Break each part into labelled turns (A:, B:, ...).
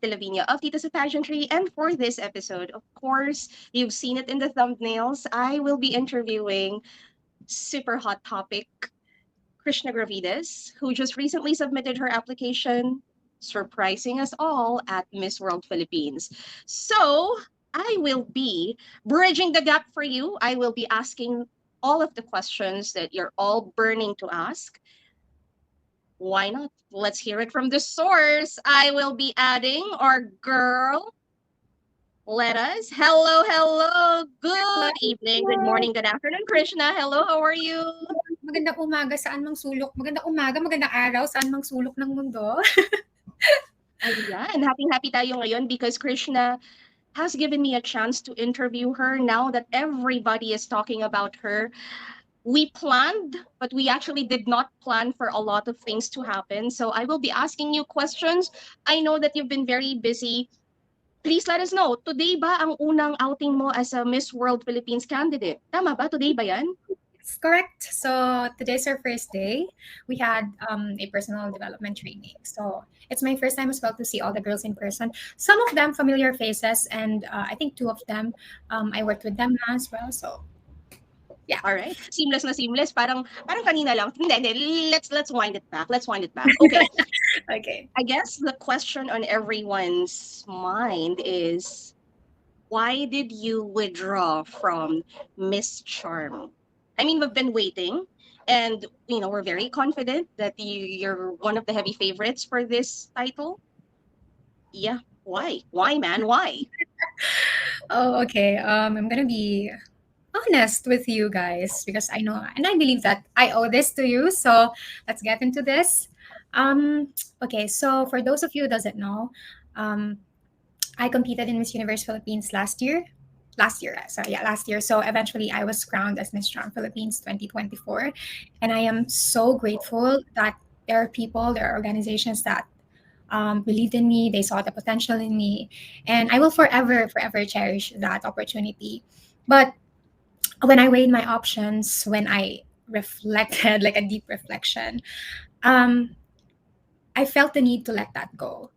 A: Tita Lavinia of Tita sa Pageantry. And for this episode, of course, you've seen it in the thumbnails. I will be interviewing super hot topic Krishnah Gravidez, who just recently submitted her application, surprising us all at Miss World Philippines. So I will be bridging the gap for you. I will be asking all of the questions that you're all burning to ask. Why not? Let's hear it from the source. I will be adding our girl. Let us. Hello, hello.
B: Hello.
A: Good evening, good morning, good afternoon, Krishna. Hello, how are you?
B: Magandang umaga, saan mang sulok. Magandang umaga, magandang araw, saan mang sulok ng mundo.
A: Ayan, happy tayo ngayon because Krishna has given me a chance to interview her now that everybody is talking about her. We planned, but we actually did not plan for a lot of things to happen. So I will be asking you questions. I know that you've been very busy. Please let us know, today ba ang unang outing mo as a Miss World Philippines candidate? Tama ba? Today ba yan?
B: It's correct. So today's our first day. We had a personal development training. So it's my first time as well to see all the girls in person. Some of them familiar faces, and I think two of them I worked with them as well. So yeah.
A: All right. Seamless na seamless. Parang kanina lang. Hindi. Let's wind it back. Let's wind it back. Okay.
B: Okay.
A: I guess the question on everyone's mind is, why did you withdraw from Miss Charm? I mean, we've been waiting, and we're very confident that you're one of the heavy favorites for this title. Yeah. Why? Why, man? Why?
B: Oh, okay. I'm gonna be honest with you guys because I know and I believe that I owe this to you. So let's get into this. Okay, so for those of you who doesn't know, um, I competed in Miss Universe Philippines last year. Last year, sorry, yeah, last year. So eventually I was crowned as Miss Charm Philippines 2024. And I am so grateful that there are organizations that believed in me, they saw the potential in me. And I will forever cherish that opportunity. But when I weighed my options, when I reflected, like a deep reflection, um, I felt the need to let that go.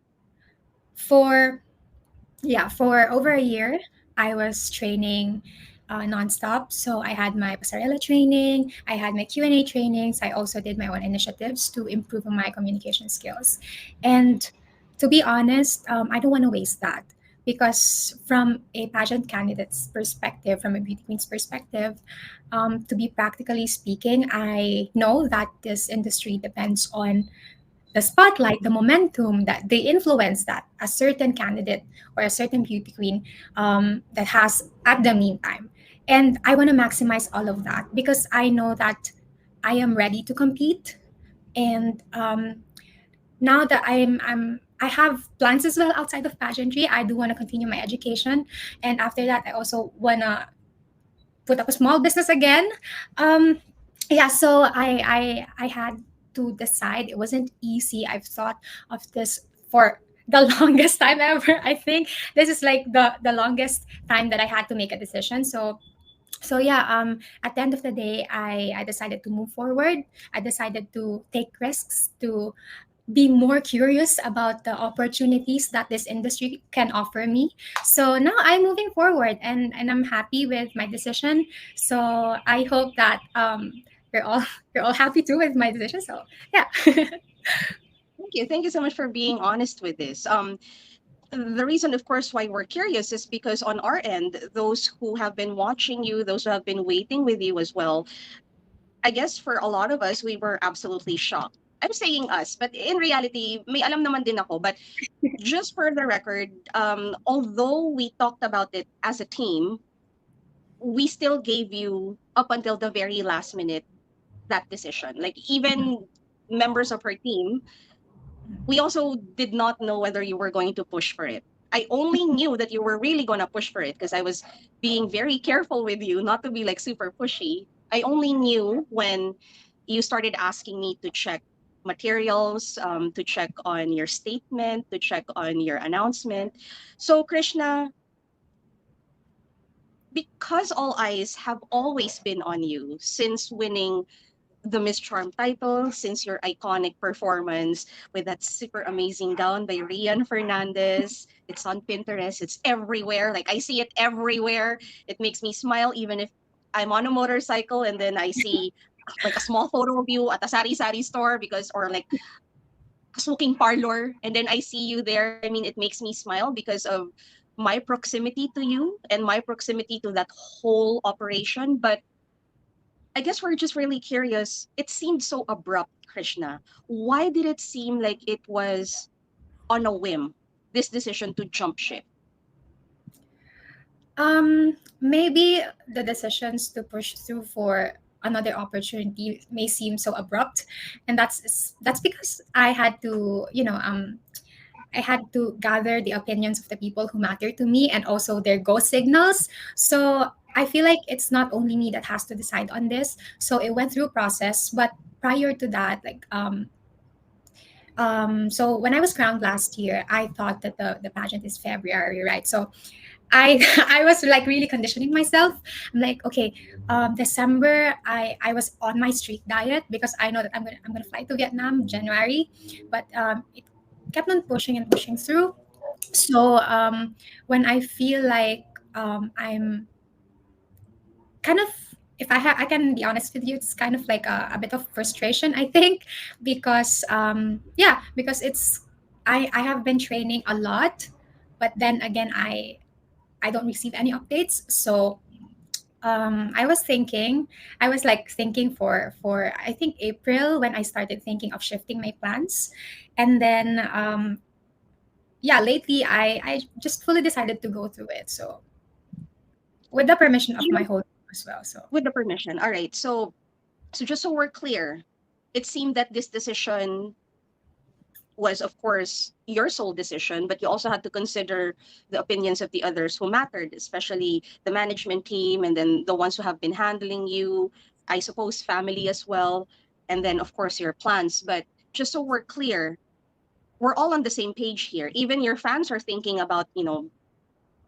B: For for over a year, I was training nonstop. So I had my pasarela training, I had my Q&A trainings. I also did my own initiatives to improve on my communication skills. And to be honest, I don't want to waste that because from a pageant candidate's perspective, from a beauty queen's perspective, to be practically speaking, I know that this industry depends on the spotlight, the momentum that they influence that a certain candidate or a certain beauty queen that has at the meantime. And I want to maximize all of that because I know that I am ready to compete. And now that I have plans as well outside of pageantry. I do want to continue my education, and after that, I also want to put up a small business again. Um, so I had to decide. It wasn't easy. I've thought of this for the longest time ever. I think this is like the longest time that I had to make a decision. At the end of the day, I decided to move forward. I decided to take risks, to be more curious about the opportunities that this industry can offer me. So now I'm moving forward, and I'm happy with my decision. So I hope that you're all you're all happy too with my decision. So yeah.
A: Thank you so much for being honest with this. The reason, of course, why we're curious is because on our end, those who have been watching you, those who have been waiting with you as well, I guess for a lot of us, we were absolutely shocked. I'm saying us, but in reality, may alam naman din ako. But just for the record, although we talked about it as a team, we still gave you up until the very last minute that decision. Like even members of her team, we also did not know whether you were going to push for it. I only knew that you were really going to push for it because I was being very careful with you, not to be like super pushy. I only knew when you started asking me to check materials, to check on your statement, to check on your announcement. So, Krishna, because all eyes have always been on you since winning the Miss Charm title since your iconic performance with that super amazing gown by Rian Fernandez. It's on Pinterest. It's everywhere. Like I see it everywhere. It makes me smile even if I'm on a motorcycle and then I see like a small photo of you at a sari-sari store because or like a smoking parlor and then I see you there. I mean, it makes me smile because of my proximity to you and my proximity to that whole operation. But I guess we're just really curious. It seemed so abrupt, Krishna. Why did it seem like it was on a whim, this decision to jump ship?
B: Maybe the decisions to push through for another opportunity may seem so abrupt, and that's because I had to, I had to gather the opinions of the people who matter to me and also their go signals. So I feel like it's not only me that has to decide on this. So it went through a process, but prior to that, so when I was crowned last year, I thought that the pageant is February, right? So I I was like really conditioning myself. I'm like, okay, December I was on my strict diet because I know that I'm gonna fly to Vietnam January, but it kept on pushing and pushing through. So when I feel like I'm kind of, if I can be honest with you, it's kind of like a bit of frustration, I think, because yeah, because it's I have been training a lot, but then again I don't receive any updates. So I was like thinking for I think April when I started thinking of shifting my plans, and then yeah, lately I just fully decided to go through it. So with the permission of
A: You
B: my
A: know,
B: whole team as well. So
A: with the permission. All right. So just so we're clear, it seemed that this decision was of course your sole decision, but you also had to consider the opinions of the others who mattered, especially the management team and then the ones who have been handling you, I suppose family as well, and then of course your plans. But just so we're clear, we're all on the same page here. Even your fans are thinking about,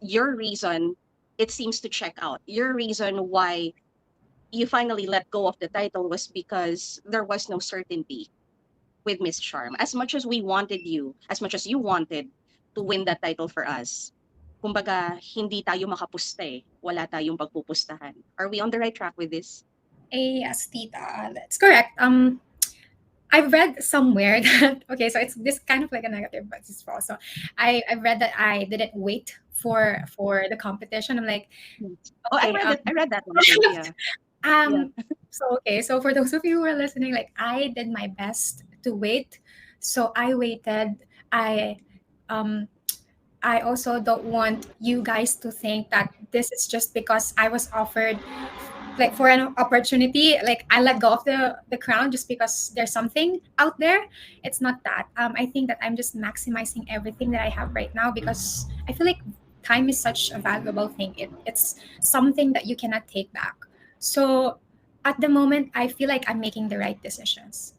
A: your reason. It seems to check out your reason why you finally let go of the title was because there was no certainty with Miss Charm. As much as we wanted you, as much as you wanted to win that title for us, kumbaga, hindi tayo makapusta eh. Wala tayong pagpupustahan. Are we on the right track with this?
B: yes, Tita, that's correct. I've read somewhere that okay, so it's this kind of like a negative, but it's false. So I've read that I didn't wait for the competition. I'm like,
A: Hmm. Oh, I
B: okay,
A: read it. I read that one too. Yeah. Yeah.
B: um, so okay, so for those of you who are listening, like I did my best to wait. So I waited. I um I also don't want you guys to think that this is just because I was offered like for an opportunity, like I let go of the crown just because there's something out there. It's not that. I think that I'm just maximizing everything that I have right now because I feel like time is such a valuable thing. It's something that you cannot take back. So at the moment, I feel like I'm making the right decisions.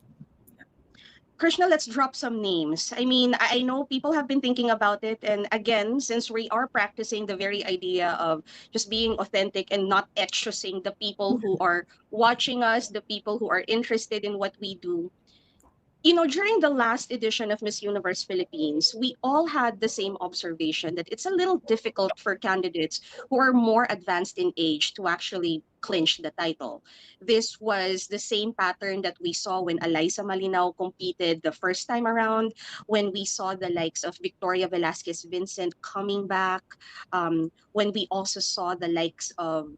A: Krishna, let's drop some names. I mean, I know people have been thinking about it. And again, since we are practicing the very idea of just being authentic and not excusing the people who are watching us, the people who are interested in what we do, during the last edition of Miss Universe Philippines, we all had the same observation that it's a little difficult for candidates who are more advanced in age to actually clinch the title. This was the same pattern that we saw when Eliza Malinao competed the first time around, when we saw the likes of Victoria Velasquez Vincent coming back, when we also saw the likes of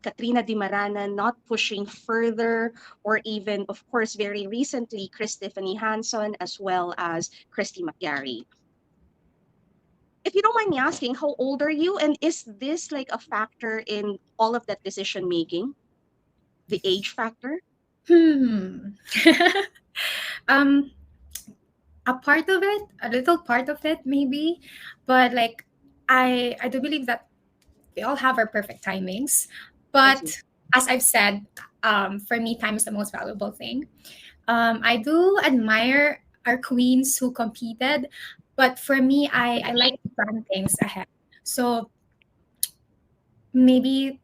A: Katrina Di Marana not pushing further, or even, of course, very recently, Chris Tiffany Hanson, as well as Christy McGarry. If you don't mind me asking, how old are you? And is this like a factor in all of that decision making, the age factor?
B: Hmm. um, a part of it, a little part of it, maybe, but like I do believe that we all have our perfect timings.
A: I see.
B: But as I've said, for me, time is the most valuable thing. I do admire our queens who competed, but for me, I like to plan things ahead. So maybe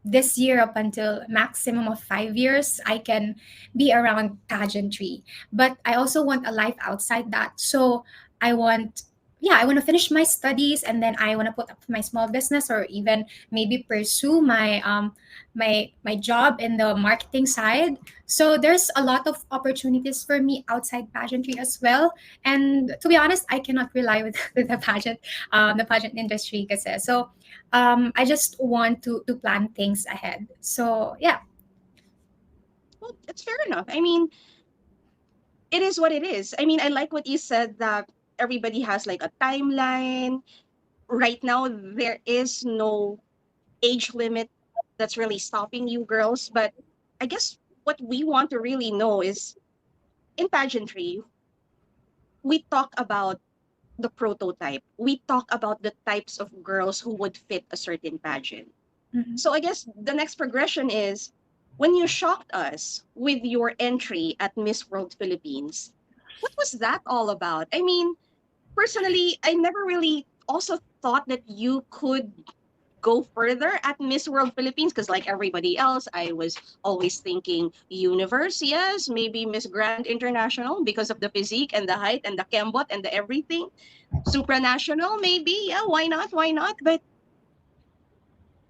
B: this year up until maximum of 5 years, I can be around pageantry. But I also want a life outside that. So I want, yeah, I want to finish my studies, and then I want to put up my small business, or even maybe pursue my job in the marketing side. So there's a lot of opportunities for me outside pageantry as well. And to be honest, I cannot rely with, with the pageant industry kasi. So I just want to plan things ahead. So yeah.
A: Well, it's fair enough. I mean, it is what it is. I mean, I like what you said that everybody has like a timeline. Right now, there is no age limit that's really stopping you girls. But I guess what we want to really know is in pageantry, we talk about the prototype. We talk about the types of girls who would fit a certain pageant.
B: Mhm.
A: So I guess the next progression is when you shocked us with your entry at Miss World Philippines, what was that all about? I mean, personally, I never really also thought that you could go further at Miss World Philippines because, like everybody else, I was always thinking universe, yes, maybe Miss Grand International because of the physique and the height and the kembot and the everything. Supranational, maybe, yeah, why not? Why not? But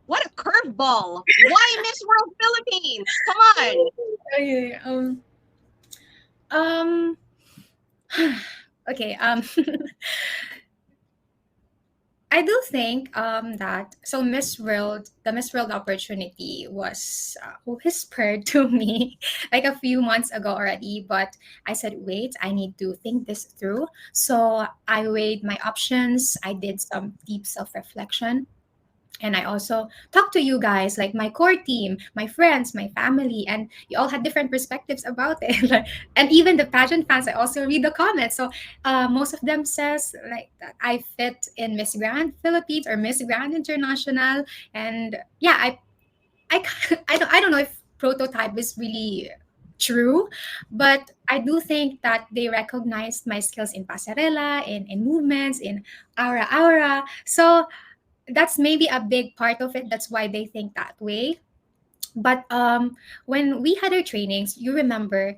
A: what a curveball! Why Miss World Philippines? Come on.
B: Okay. Um. Okay. I do think that so the Miss World opportunity was whispered to me like a few months ago already, but I said, wait, I need to think this through. So I weighed my options. I did some deep self reflection, and I also talked to you guys, like my core team, my friends, my family, and you all had different perspectives about it. Like, and even the pageant fans, I also read the comments. So most of them says like that I fit in Miss Grand Philippines or Miss Grand International, and yeah, I I don't know if prototype is really true, but I do think that they recognized my skills in pasarela, in movements, in aura. So that's maybe a big part of it. That's why they think that way. But when we had our trainings, you remember,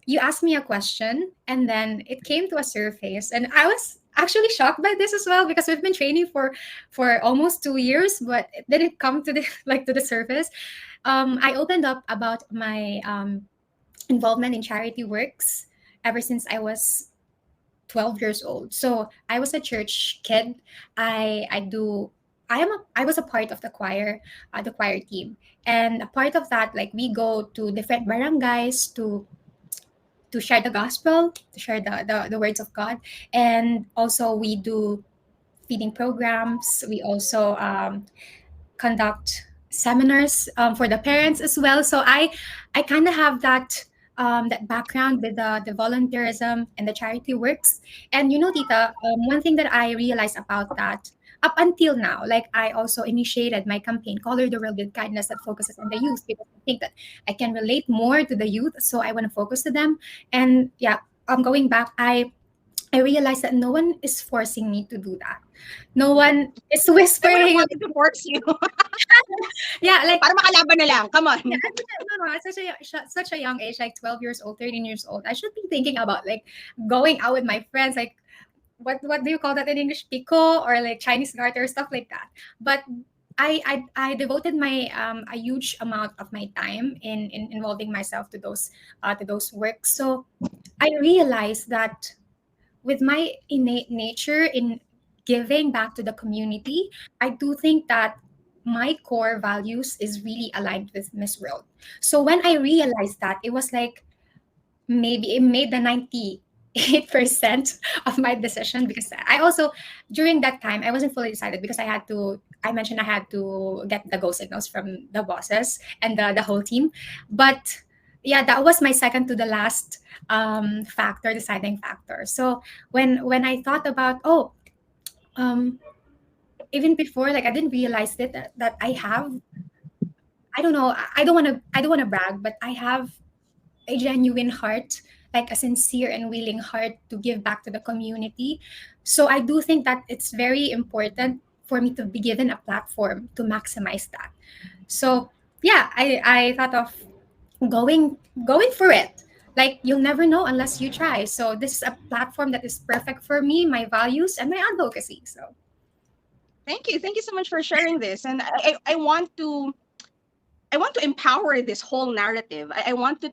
B: you asked me a question, and then it came to a surface, and I was actually shocked by this as well, because we've been training for almost 2 years, but it didn't come to the like to the surface. I opened up about my involvement in charity works ever since I was 12 years old. So I was a church kid. I do I was a part of the choir team. And a part of that, like we go to different barangays to share the gospel, to share the words of God. And also we do feeding programs. We also conduct seminars for the parents as well. So I kind of have that background with the volunteerism and the charity works. And you know, Tita, one thing that I realized about that up until now, like I also initiated my campaign, Color the World with Kindness, that focuses on the youth, because I think that I can relate more to the youth. So I want to focus to them. And yeah, going back, I realized that no one is forcing me to do that. No one is
A: I would have
B: whispering.
A: wanted to force you.
B: Yeah, like
A: Para makalaban na lang. Come
B: yeah,
A: on.
B: no, at such a young age, like 12 years old, 13 years old, I should be thinking about like going out with my friends, like what do you call that in English? Pico, or like Chinese garter, stuff like that. But I devoted my a huge amount of my time in involving myself to those works. So I realized that with my innate nature in giving back to the community, I do think that my core values is really aligned with Miss World. So when I realized that, it was like maybe it made the 98% of my decision, because I also during that time I wasn't fully decided, because I mentioned I had to get the go signals from the bosses and the whole team. But yeah, that was my second to the last deciding factor. So when I thought about, um even before, like I didn't realize that I have, I don't know, I don't want to brag, but I have a genuine heart, like a sincere and willing heart to give back to the community. So I do think that it's very important for me to be given a platform to maximize that. So yeah, I thought of going going for it. Like you'll never know unless you try. So this is a platform that is perfect for me, my values, and my advocacy. So
A: Thank you so much for sharing this. And I want to empower this whole narrative. I want to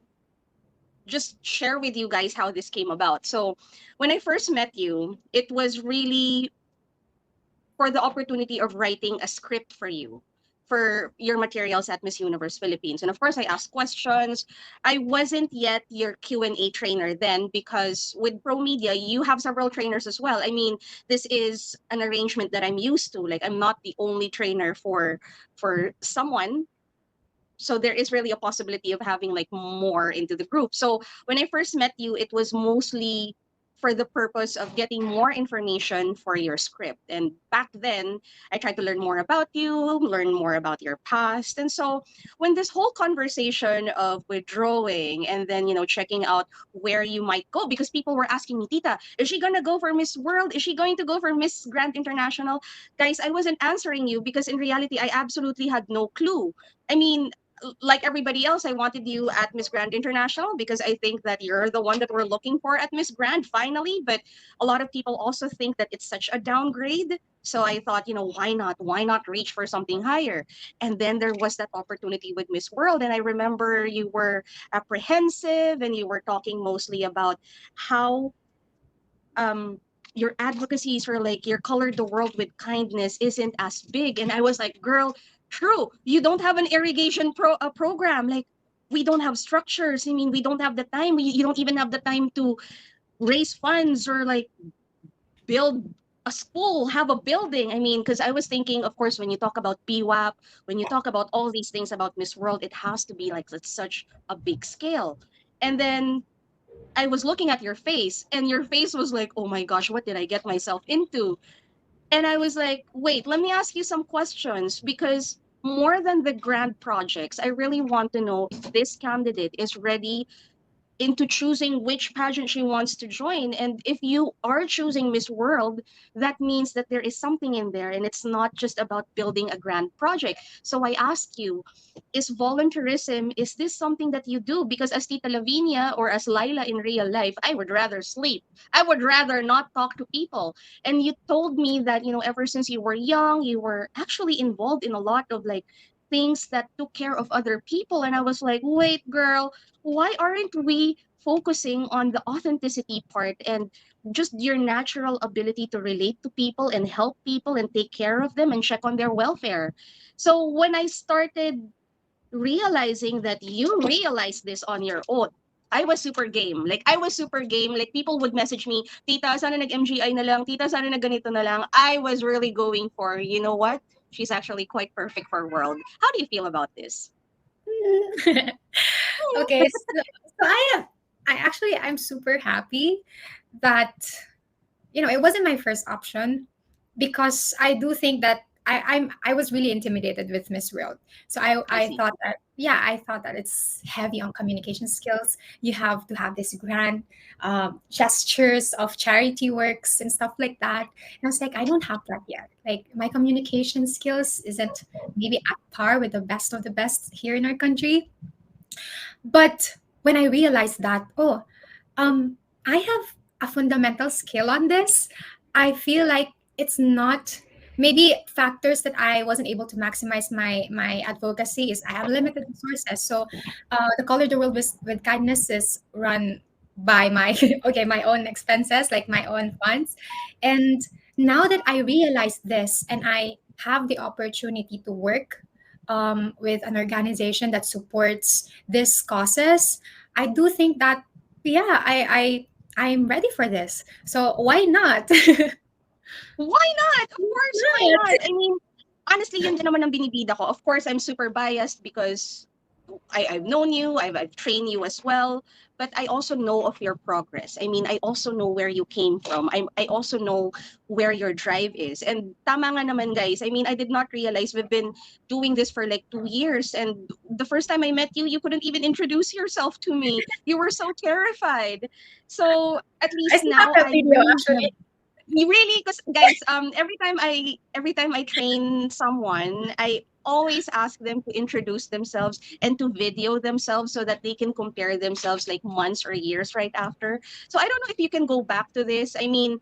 A: just share with you guys how this came about. So when I first met you, it was really for the opportunity of writing a script for you for your materials at Miss Universe Philippines. And of course, I asked questions. I wasn't yet your Q&A trainer then because with Pro Media, you have several trainers as well. I mean, this is an arrangement that I'm used to. Like I'm not the only trainer for someone, so there is really a possibility of having like more into the group. So when I first met you, it was mostly for the purpose of getting more information for your script. And back then, I tried to learn more about you, learn more about your past. And so when this whole conversation of withdrawing and then, checking out where you might go, because people were asking me, Tita, is she going to go for Miss World? Is she going to go for Miss Grand International? Guys, I wasn't answering you because in reality, I absolutely had no clue. I mean, like everybody else, I wanted you at Miss Grand International because I think that you're the one that we're looking for at Miss Grand finally. But a lot of people also think that it's such a downgrade. So I thought, why not? Why not reach for something higher? And then there was that opportunity with Miss World. And I remember you were apprehensive and you were talking mostly about how um your advocacies for like your color the world with kindness isn't as big. And I was like, girl, true, you don't have an irrigation program. Like we don't have structures. I mean, we don't have the time. You don't even have the time to raise funds or like build a school, have a building. I mean, because I was thinking, of course, when you talk about BWAP, when you talk about all these things about Miss World, it has to be like it's such a big scale. And then I was looking at your face, and your face was like, oh my gosh, what did I get myself into? And I was like, wait, let me ask you some questions because more than the grand projects, I really want to know if this candidate is ready into choosing which pageant she wants to join. And if you are choosing Miss World, that means that there is something in there and it's not just about building a grand project. So I ask you, is volunteerism, is this something that you do? Because as Tita Lavinia or as Laila in real life, I would rather sleep. I would rather not talk to people. And you told me that, ever since you were young, you were actually involved in a lot of like things that took care of other people. And I was like, wait, girl, why aren't we focusing on the authenticity part and just your natural ability to relate to people and help people and take care of them and check on their welfare? So when I started realizing that you realized this on your own, I was super game. Like, I was super game. Like, people would message me, Tita, sana nag-MGI na lang. Tita, sana nag-ganito na lang. I was really going for, you know what? She's actually quite perfect for World. How do you feel about this?
B: okay, so I actually I'm super happy that it wasn't my first option because I do think that I was really intimidated with Miss World. So
A: I
B: I
A: see.
B: thought that I thought that it's heavy on communication skills. You have to have this grand gestures of charity works and stuff like that. And I was like, I don't have that yet. Like my communication skills isn't maybe at par with the best of the best here in our country. But when I realized that, oh, I have a fundamental skill on this, I feel like it's not maybe factors that I wasn't able to maximize my advocacy is I have limited resources. So the Color the World with Kindness is run by my my own expenses, like my own funds. And now that I realize this and I have the opportunity to work with an organization that supports these causes, I do think that yeah, I'm ready for this. So why not?
A: Why not? Of course, why not?
B: Not.
A: I mean, honestly, yun din naman ang binibida ko. Of course, I'm super biased because I've known you, I've trained you as well, but I also know of your progress. I mean, I also know where you came from. I also know where your drive is. And tama nga naman, guys. I mean, I did not realize we've been doing this for like 2 years. And the first time I met you, you couldn't even introduce yourself to me. You were so terrified. So at
B: I
A: least
B: still have
A: now
B: the
A: I
B: video
A: really have.
B: actually.
A: You really, because guys, every time I train someone, always ask them to introduce themselves and to video themselves so that they can compare themselves like months or years right after. So I don't know if you can go back to this. I mean,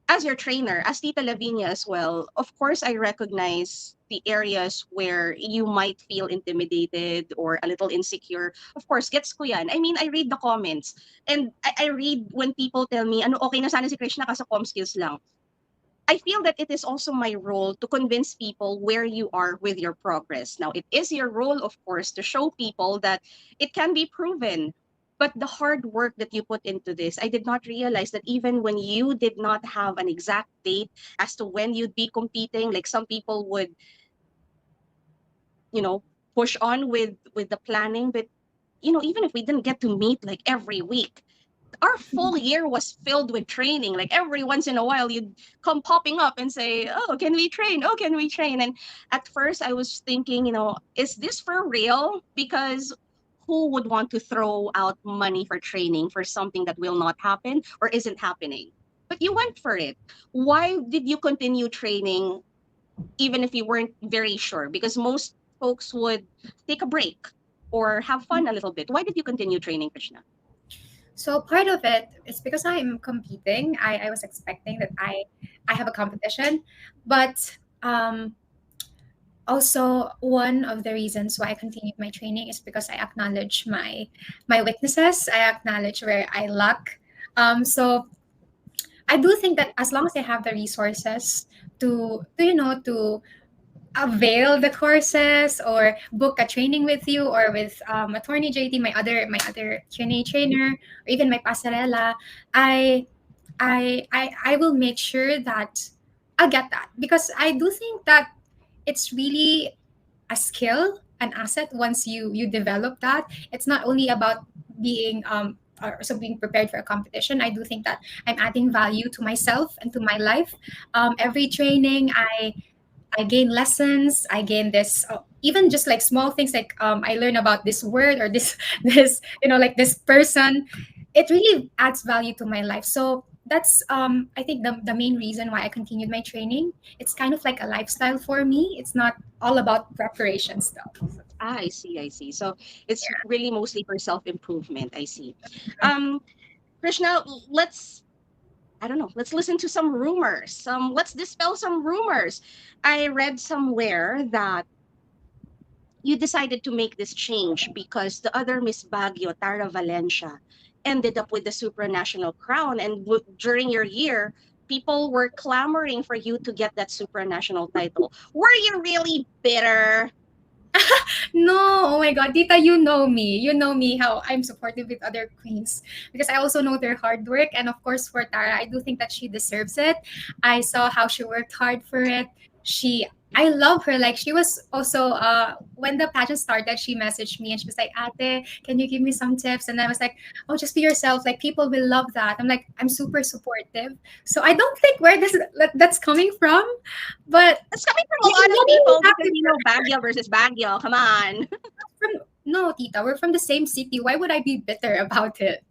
A: as your trainer, as Tita Lavinia as well, of course, I recognize the areas where you might feel intimidated or a little insecure. Of course, gets ko yan. I mean, I read the comments and I read when people tell me, ano, okay na sana si Krishna kasi com skills lang. I feel that it is also my role to convince people where you are with your progress. Now, it is your role, of course, to show people that it can be proven. But the hard work that you put into this, I did not realize that even when you did not have an exact date as to when you'd be competing, like some people would, you know, push on with the planning. But even if we didn't get to meet like every week, our full year was filled with training. Like every once in a while, you'd come popping up and say, "Oh, can we train? Oh, can we train?" And at first, I was thinking, is this for real? Because who would want to throw out money for training for something that will not happen or isn't happening? But you went for it. Why did you continue training even if you weren't very sure? Because most folks would take a break or have fun a little bit. Why did you continue training, Krishna?
B: So part of it is because I'm competing. I was expecting that I have a competition, but also one of the reasons why I continued my training is because I acknowledge my weaknesses. I acknowledge where I lack. So I do think that as long as I have the resources to avail the courses or book a training with you or with attorney JT, my other Q&A trainer, or even my pasarela, I I will make sure that I'll get that, because I do think that it's really a skill, an asset. Once you develop that, it's not only about being or so being prepared for a competition. I do think that I'm adding value to myself and to my life. Every training, I gain lessons. I gain this, even just like small things, like I learn about this word or this this like this person. It really adds value to my life. So that's I think the main reason why I continued my training. It's kind of like a lifestyle for me. It's not all about preparation stuff.
A: Ah, I see, I see. So it's
B: Yeah.
A: really mostly for self-improvement. I see. Um, Krishna, let's I don't know, let's listen to some rumors. Let's dispel some rumors. I read somewhere that you decided to make this change because the other Miss Baguio, Tara Valencia, ended up with the supranational crown. And during your year, people were clamoring for you to get that supranational title. Were you really bitter?
B: No, oh my God, Tita, you know me. You know me how I'm supportive with other queens, because I also know their hard work. And of course, for Tara, I do think that she deserves it. I saw how she worked hard for it. I love her. Like, she was also, when the pageant started, she messaged me and she was like, Ate, can you give me some tips? And I was like, oh, just be yourself. Like, people will love that. I'm like, I'm super supportive. So I don't think where that's coming from, but
A: It's coming from a
B: yeah,
A: lot of
B: what do you
A: people
B: have
A: because
B: to
A: Baguio versus Baguio. Come on.
B: from no, Tita, we're from the same city. Why would I be bitter about it?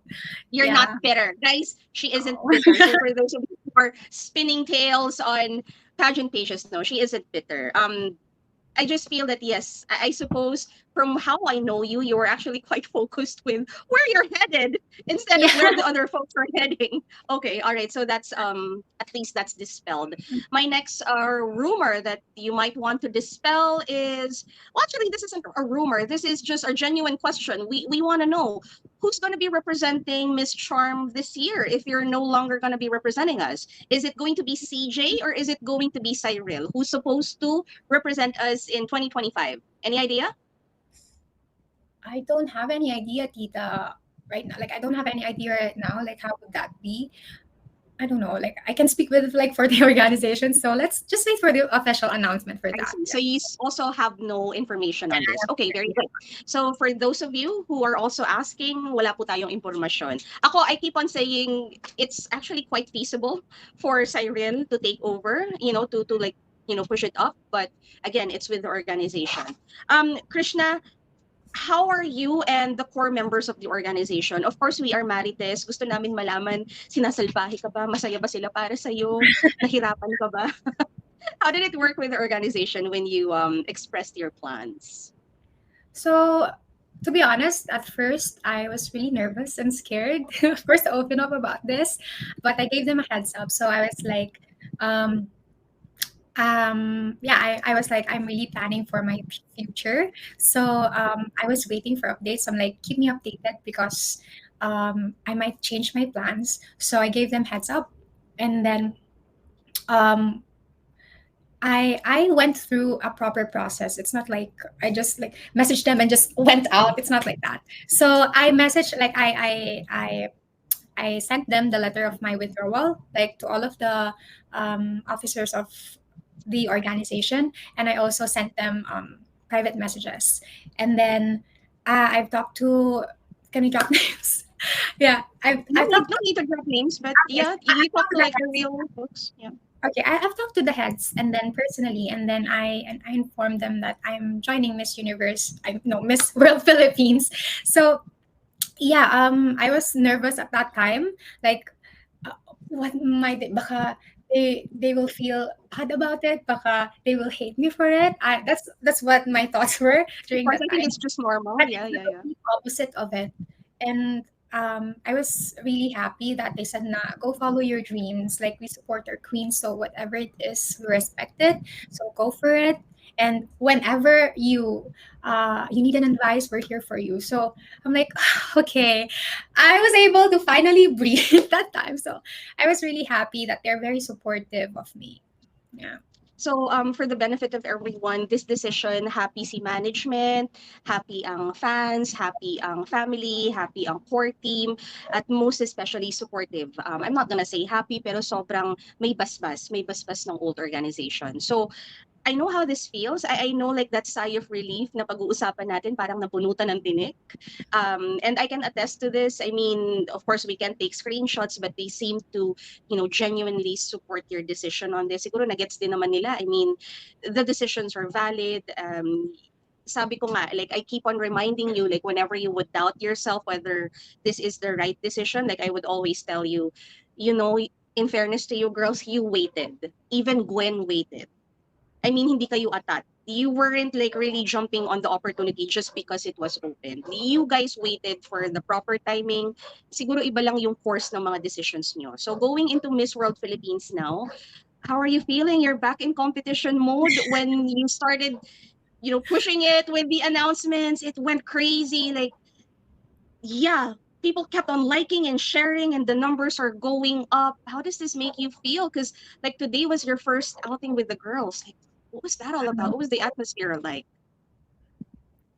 A: You're not
B: Yeah.
A: bitter. Guys, she isn't
B: Oh.
A: bitter. So for those of you who are spinning tails on pageant pages, no, she isn't bitter. I just feel that yes, I suppose from how I know you, you were actually quite focused with where you're headed instead of where
B: Yeah.
A: the other folks are heading. Okay, all right. So that's at least that's dispelled. My next rumor that you might want to dispel is, well, actually this isn't a rumor. This is just a genuine question. We want to know who's going to be representing Miss Charm this year if you're no longer going to be representing us. Is it going to be CJ or is it going to be Cyril who's supposed to represent us in 2025? Any idea?
B: I don't have any idea, Tita, right now. Like, I don't have any idea right now. Like, how would that be? I don't know. Like, I can speak with like for the organization. So let's just wait for the official announcement for
A: I
B: that.
A: see.
B: Yeah.
A: So you also have no information on this. Okay, very good. So for those of you who are also asking, wala po tayong impormasyon. Ako, I keep on saying it's actually quite feasible for Cyril to take over, to like, push it up. But again, it's with the organization. Krishna, how are you and the core members of the organization? Of course, we are Marites. Gusto namin malaman, sinasalbahe ka ba? Masaya ba sila para sa'yo? Nahirapan ka ba? How did it work with the organization when you expressed your plans?
B: So, to be honest, at first I was really nervous and scared, of course, to open up about this, but I gave them a heads up. So I was like, um, yeah, I was like, I'm really planning for my future. So I was waiting for updates. I'm like, keep me updated because I might change my plans. So I gave them heads up, and then um, I went through a proper process. It's not like I just like messaged them and just went out. It's not like that. So I messaged like I sent them the letter of my withdrawal, like to all of the officers of the organization, and I also sent them private messages. And then I've talked to. Can we drop names? Yeah,
A: No
B: I've
A: need,
B: talked
A: no
B: to.
A: need to drop names, but
B: Yes,
A: yeah, you
B: I've
A: talk
B: talked
A: to
B: to
A: like the
B: the
A: real folks. Yeah.
B: Okay, I've talked to the heads and then personally, and then I informed them that I'm joining Miss Universe. I no Miss World Philippines. So yeah, I was nervous at that time. Like, uh, what might they, baka they will feel bad about it. Baka they will hate me for it. That's what my thoughts were
A: Of
B: during
A: course,
B: that
A: I think
B: time.
A: it's just normal.
B: But
A: Yeah,
B: it's the
A: yeah, yeah.
B: complete opposite of it. And I was really happy that they said, "Na, go follow your dreams. Like we support our queen, so whatever it is, we respect it. So go for it. And whenever you need an advice, we're here for you." So I'm like, okay, I was able to finally breathe that time. So I was really happy that they're very supportive of me. Yeah.
A: So, for the benefit of everyone, this decision, happy si management, happy ang fans, happy ang family, happy ang core team, at most especially supportive. I'm not gonna say happy, pero sobrang may basbas ng old organization. So, I know how this feels. I know like that sigh of relief na pag-uusapan natin parang napunutan ng tinik. And I can attest to this. I mean, of course, we can take screenshots, but they seem to, genuinely support your decision on this. Siguro nagets din naman nila. I mean, the decisions are valid. Sabi ko nga, like I keep on reminding you, like whenever you would doubt yourself whether this is the right decision, like I would always tell you, you know, in fairness to you girls, you waited. Even Gwen waited. I mean, hindi kayo atat. You weren't like really jumping on the opportunity just because it was open. You guys waited for the proper timing. Siguro iba lang yung course ng mga decisions nyo. So going into Miss World Philippines now, how are you feeling? You're back in competition mode when you started, pushing it with the announcements. It went crazy. Like, yeah, people kept on liking and sharing and the numbers are going up. How does this make you feel? Because like today was your first outing with the girls. Like, what was that all about? What was the atmosphere like?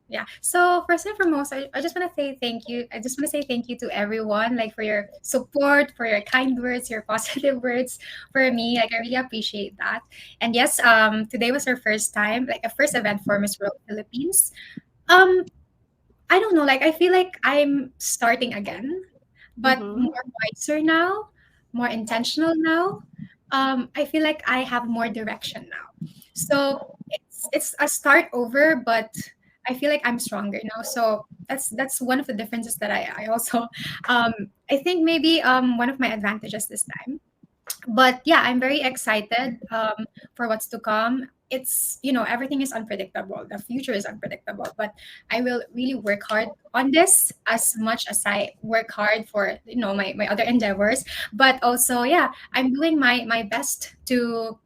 B: Yeah. So first and foremost, I just want to say thank you. I just want to say thank you to everyone, like for your support, for your kind words, your positive words for me. Like I really appreciate that. And yes, today was our first time, like a first event for Miss World Philippines. Um, I don't know, like I feel like I'm starting again, but
A: Mm-hmm.
B: more wiser now, more intentional now. I feel like I have more direction now. So it's a start over, but I feel like I'm stronger now. So that's one of the differences that I also um I think maybe one of my advantages this time. But yeah, I'm very excited for what's to come. It's, everything is unpredictable, the future is unpredictable, but I will really work hard on this as much as I work hard for, my other endeavors. But also, yeah, I'm doing my best to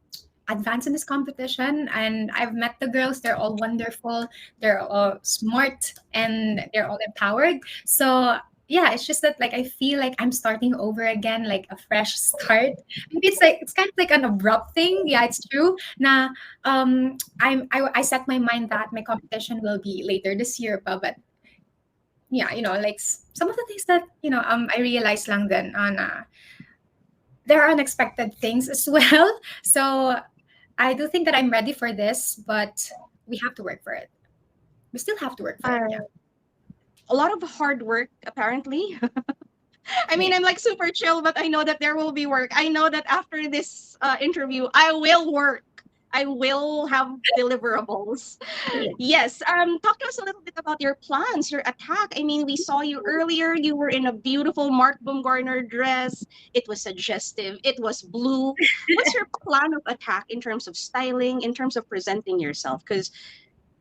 B: advance in this competition. And I've met the girls, they're all wonderful, they're all smart, and they're all empowered. So yeah, it's just that like I feel like I'm starting over again, like a fresh start. Maybe it's kind of like an abrupt thing. Yeah, it's true. Now, I set my mind that my competition will be later this year, but yeah, like some of the things that I realized lang then on there are unexpected things as well. So I do think that I'm ready for this, but we have to work for it. We still have to work for it. Yeah.
A: A lot of hard work, apparently. I mean,
B: Yeah.
A: I'm like super chill, but I know that there will be work. I know that after this interview, I will work. I will have deliverables.
B: Yeah.
A: Yes. Talk to us a little bit about your plans, your attack. I mean, we saw you earlier. You were in a beautiful Mark Baumgartner dress. It was suggestive. It was blue. What's your plan of attack in terms of styling, in terms of presenting yourself? Because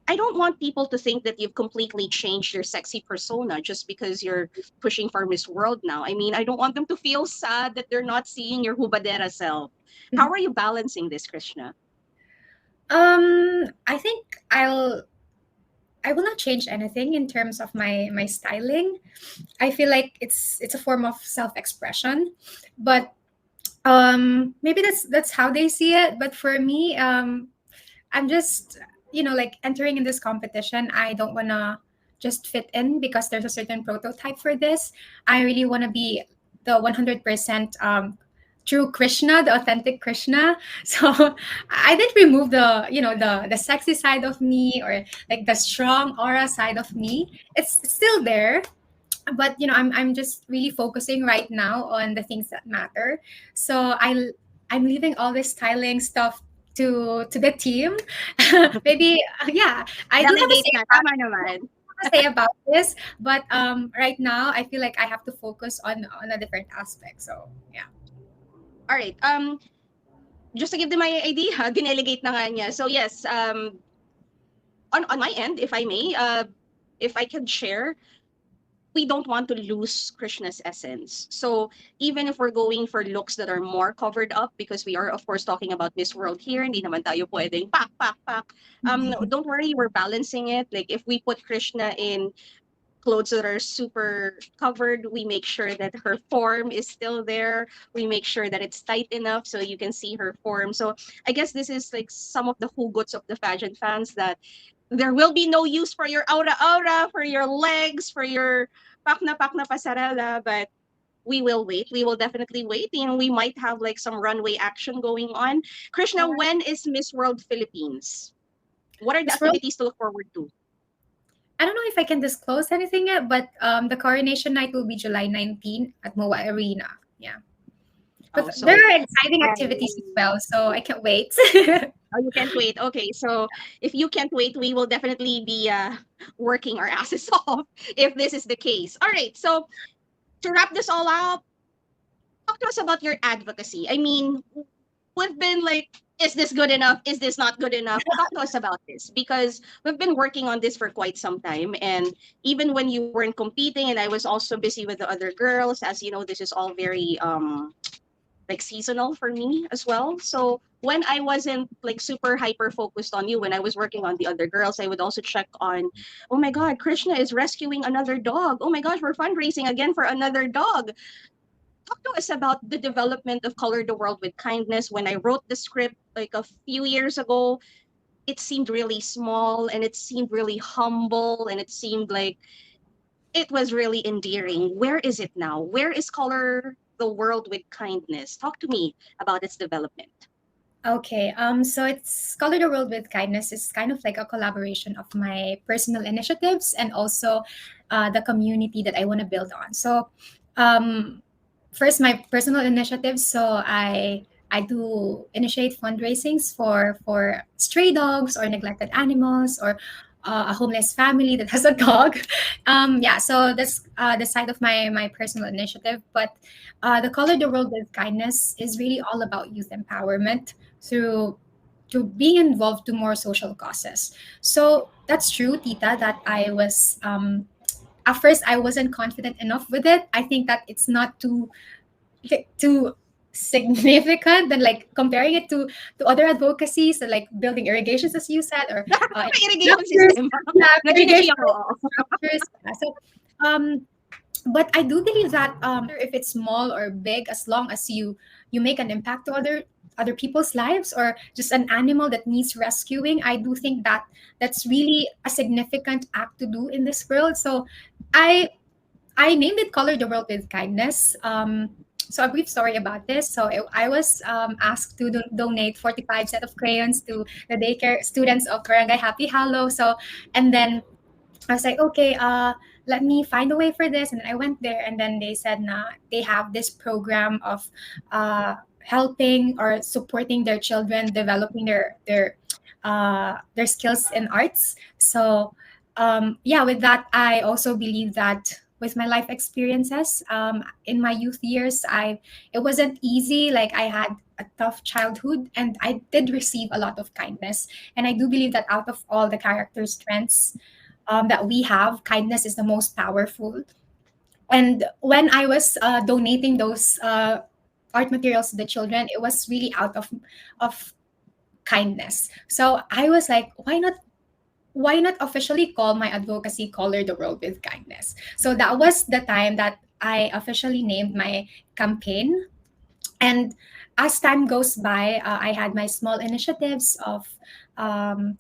A: I don't want people to think that you've completely changed your sexy persona just because you're pushing for Miss World now. I mean, I don't want them to feel sad that they're not seeing your hubadera self. How are you balancing this, Krishna?
B: I think I will not change anything in terms of my styling. I feel like it's a form of self-expression, but maybe that's how they see it. But for me, I'm just, like entering in this competition. I don't wanna just fit in because there's a certain prototype for this. I really wanna be the 100% true Krishna, the authentic Krishna. So I didn't remove the sexy side of me, or like the strong aura side of me. It's still there, but I'm just really focusing right now on the things that matter. So I'm leaving all this styling stuff to the team. Maybe, yeah, I do have a
A: Delegate
B: say
A: na.
B: about
A: Tama naman.
B: this, but right now I feel like I have to focus on a different aspect. So yeah.
A: All right. Just to give them my idea, dinelegate na nga niya. So yes, on my end, if I may, if I can share, we don't want to lose Krishna's essence. So even if we're going for looks that are more covered up, because we are of course talking about Miss World here, hindi naman tayo pwedeng pak pak pak. Don't worry, we're balancing it. Like if we put Krishna in clothes that are super covered, we make sure that her form is still there. We make sure that it's tight enough so you can see her form. So I guess this is like some of the hugots of the pageant fans, that there will be no use for your aura aura, for your legs, for your pakna pasarela, but we will wait. We will definitely wait. And we might have like some runway action going on. Krishna, when is Miss World Philippines? What are the
B: Miss World,
A: activities to look forward to?
B: I don't know if I can disclose anything yet, but the coronation night will be July 19 at MOA Arena. Yeah.
A: Oh,
B: But there
A: so
B: are exciting activities as well, so I can't wait.
A: oh, you can't wait. Okay, so if you can't wait, we will definitely be working our asses off if this is the case. All right, so to wrap this all up, talk to us about your advocacy. I mean, we've been like, is this good enough? Is this not good enough? Talk to us about this, because we've been working on this for quite some time. And even when you weren't competing, and I was also busy with the other girls, as you know, this is all very like seasonal for me as well. So when I wasn't like super hyper focused on you, when I was working on the other girls, I would also check on, oh my God, Krishna is rescuing another dog. Oh my gosh, we're fundraising again for another dog. Talk to us about the development of Color the World with Kindness. When I wrote the script like a few years ago, it seemed really small and it seemed really humble and it seemed like it was really endearing. Where is it now? Where is Color the World with Kindness? Talk to me about its development.
B: Okay, so it's Color the World with Kindness is kind of like a collaboration of my personal initiatives and also the community that I want to build on. So, um, first, my personal initiatives. So I do initiate fundraisings for stray dogs or neglected animals, or a homeless family that has a dog. Yeah, so that's the side of my personal initiative. But the Color the World with Kindness is really all about youth empowerment through to being involved to more social causes. So that's true, Tita, that I was at first I wasn't confident enough with it. I think that it's not too significant than like comparing it to other advocacies, so like building irrigations, as you said, or
A: Irrigation
B: structures,
A: system.
B: yeah,
A: Nag-energy
B: irrigation
A: ako.
B: structures. Yeah. So um but I do believe that if it's small or big, as long as you make an impact to other people's lives, or just an animal that needs rescuing, I do think that that's really a significant act to do in this world. So I I named it Color the World with Kindness. So a brief story about this. So I was asked to donate 45 set of crayons to the daycare students of Barangay Happy Hollow. So, and then I was like, okay, let me find a way for this. And then I went there, and then they said, nah, they have this program of helping or supporting their children developing their skills in arts. So yeah, with that, I also believe that with my life experiences in my youth years, I it wasn't easy. Like I had a tough childhood, and I did receive a lot of kindness. And I do believe that out of all the character strengths that we have, kindness is the most powerful. And when I was donating those art materials to the children, it was really out of kindness. So I was like, why not officially call my advocacy Color the World with Kindness? So that was the time that I officially named my campaign. And as time goes by, I had my small initiatives of um,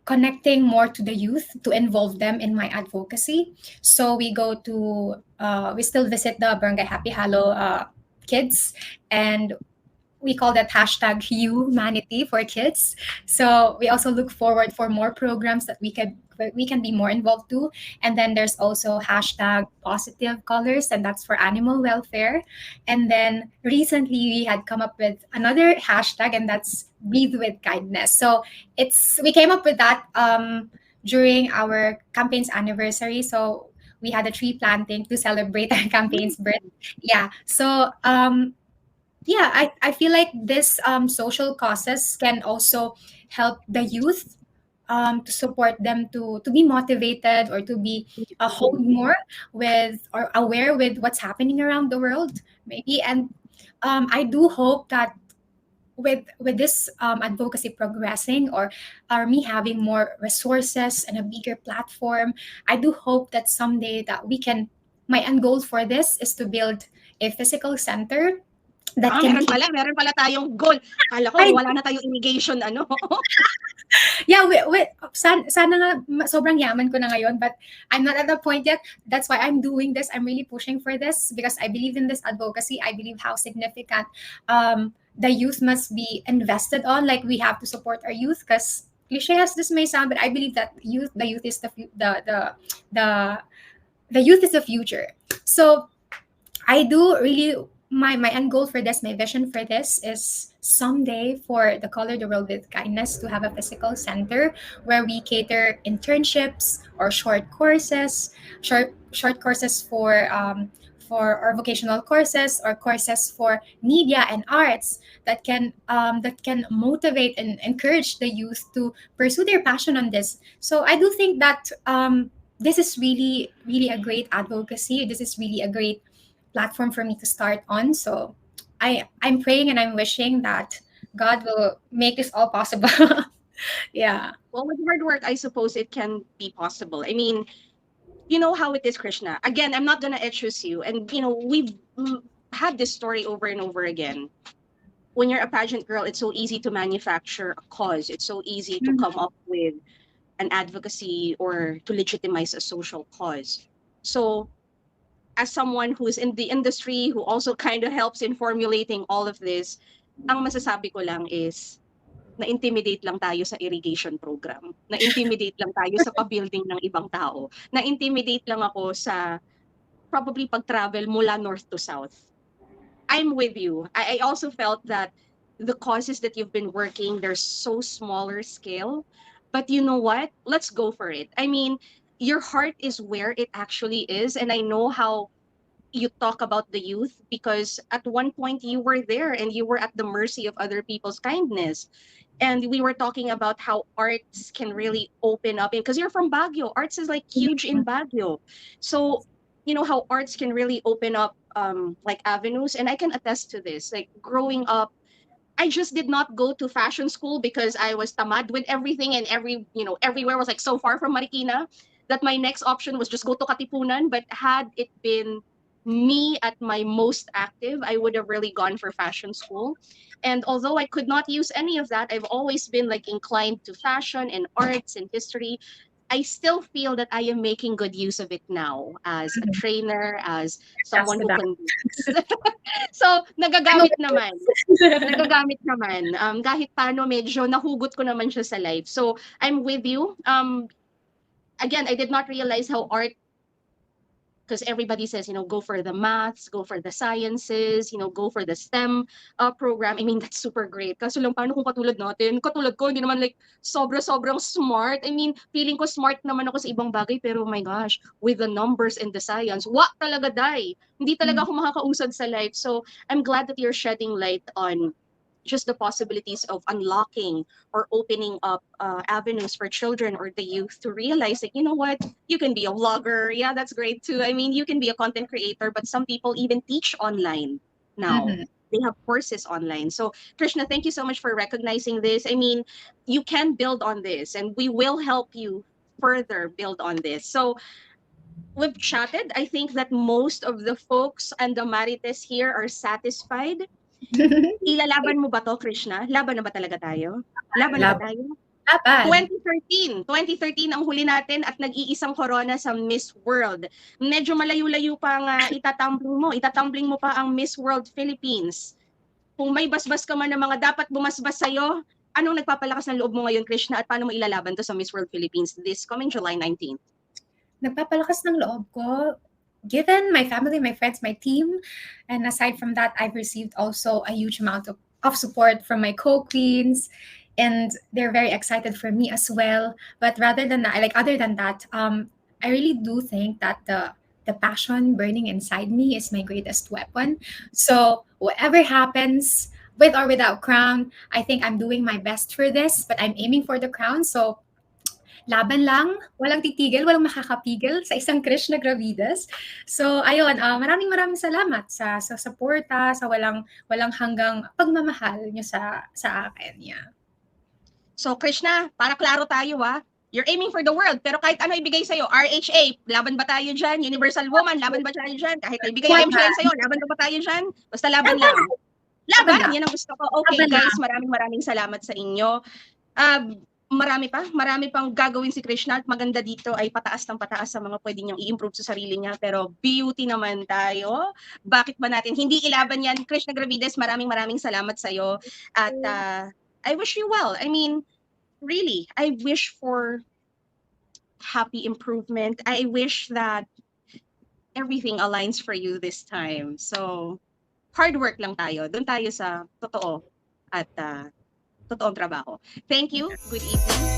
B: connecting more to the youth to involve them in my advocacy. So we still visit the Barangay Happy Halo kids, and we call that hashtag humanity for kids. So we also look forward for more programs that we can be more involved to. And then there's also hashtag positive colors, and that's for animal welfare. And then recently we had come up with another hashtag, and that's breathe with kindness. So we came up with that during our campaign's anniversary. So we had a tree planting to celebrate our campaign's birth. Yeah. So yeah, I feel like this social causes can also help the youth to support them to be motivated or to be hold more with or aware with what's happening around the world maybe. And I do hope that with this advocacy progressing, or me having more resources and a bigger platform, I do hope that someday that we can my end goal for this is to build a physical center that can keep
A: Meron pala tayong goal. Kala ko
B: I
A: wala na tayong irrigation ano.
B: yeah, sana nga sobrang yaman ko na ngayon, but I'm not at the point yet. That's why I'm doing this. I'm really pushing for this because I believe in this advocacy. I believe how significant the youth must be invested on. Like we have to support our youth because cliche as this may sound, but I believe that the youth is the the youth is the future. So I do really my end goal for this, my vision for this is someday for the Color the World with Kindness to have a physical center where we cater internships or short courses for or vocational courses or courses for media and arts that can motivate and encourage the youth to pursue their passion on this. So I do think that this is really a great advocacy. This is really a great platform for me to start on. So I'm praying and I'm wishing that God will make this all possible. Yeah.
A: Well, with hard work, I suppose it can be possible. I mean, you know how it is, Krishna. Again, I'm not gonna accuse you, and we've had this story over and over again. When you're a pageant girl, it's so easy to manufacture a cause. It's so easy to
B: Mhm.
A: come up with an advocacy or to legitimize a social cause. So, as someone who's in the industry, who also kind of helps in formulating all of this, ang masasabi ko lang is na-intimidate lang tayo sa irrigation program. Na-intimidate lang tayo sa pa-building ng ibang tao. Na-intimidate lang ako sa probably pag-travel mula north to south. I'm with you. I also felt that the causes that you've been working, they're so smaller scale. But you know what? Let's go for it. I mean, your heart is where it actually is. And I know how you talk about the youth because at one point you were there and you were at the mercy of other people's kindness. And we were talking about how arts can really open up because you're from Baguio. Arts is like huge in Baguio. So, how arts can really open up like avenues. And I can attest to this. Like growing up, I just did not go to fashion school because I was tamad with everything and everywhere was like so far from Marikina that my next option was just go to Katipunan. But had it been me at my most active, I would have really gone for fashion school. And although I could not use any of that, I've always been like inclined to fashion and arts and history. I still feel that I am making good use of it now as a
B: Mhm.
A: trainer, as
B: That's
A: someone
B: the
A: who
B: best.
A: conducts. So,
B: I'm
A: nagagamit naman.
B: aware.
A: Nagagamit naman. Kahit paano medyo nahugot ko naman siya sa life. So, I'm with you. Again, I did not realize how art because everybody says, go for the maths, go for the sciences, go for the STEM program. I mean, that's super great. Kaso lang, paano kung katulad natin? Katulad ko, hindi naman like sobrang smart. I mean, feeling ko smart naman ako sa ibang bagay, pero oh my gosh, with the numbers and the science, talaga, day. Hindi talaga
B: Mm.
A: ako makakausad sa life. So, I'm glad that you're shedding light on just the possibilities of unlocking or opening up avenues for children or the youth to realize that, you know what, you can be a vlogger. Yeah, that's great too. I mean, you can be a content creator, but some people even teach online now.
B: Mhm.
A: They have courses online. So, Krishna, thank you so much for recognizing this. I mean, you can build on this, and we will help you further build on this. So, we've chatted. I think that most of the folks and the Marites here are satisfied. Ilalaban mo ba 'to, Krishna? Laban na ba talaga tayo? Laban na ba
B: Laban.
A: tayo?
B: Laban.
A: 2013 ang huli natin at nag-iisang corona sa Miss World. Medyo malayo-layo pa nga itatumbling mo pa ang Miss World Philippines. Kung may basbas ka man ng mga dapat bumasbas sa'yo, anong nagpapalakas ng loob mo ngayon, Krishna, at paano mo ilalaban 'to sa Miss World Philippines this coming July 19th?
B: Nagpapalakas ng loob ko, given my family, my friends, my team, and aside from that, I've received also a huge amount of support from my co-queens, and they're very excited for me as well. But rather than that, like other than that, I really do think that the passion burning inside me is my greatest weapon. So whatever happens, with or without crown, I think I'm doing my best for this, but I'm aiming for the crown. So laban lang, walang titigil, walang makakapigil sa isang Krishnah Gravidez. So ayun, maraming salamat sa suporta, sa walang hanggang pagmamahal niyo sa akin. Yeah.
A: So, Krishna, para klaro tayo you're aiming for the world, pero kahit ano ibigay sa'yo, RHA, laban ba tayo dyan? Universal Woman, laban ba tayo dyan? Kahit ibigay ang MJN sa'yo, laban ba tayo dyan? Basta laban lang.
B: Laban
A: Laban,
B: lang.
A: yan ang gusto ko. Okay,
B: Laban lang.
A: guys, maraming salamat sa inyo. Marami pang gagawin si Krishna at maganda dito ay pataas ng pataas sa mga pwede niyang i-improve sa sarili niya, pero beauty naman tayo. Bakit ba natin hindi ilaban yan? Krishnah Gravidez, maraming salamat sa'yo at I wish you well. I mean, really, I wish for happy improvement. I wish that everything aligns for you this time. So, hard work lang tayo. Doon tayo sa totoo at totoong trabaho. Thank you. Good evening.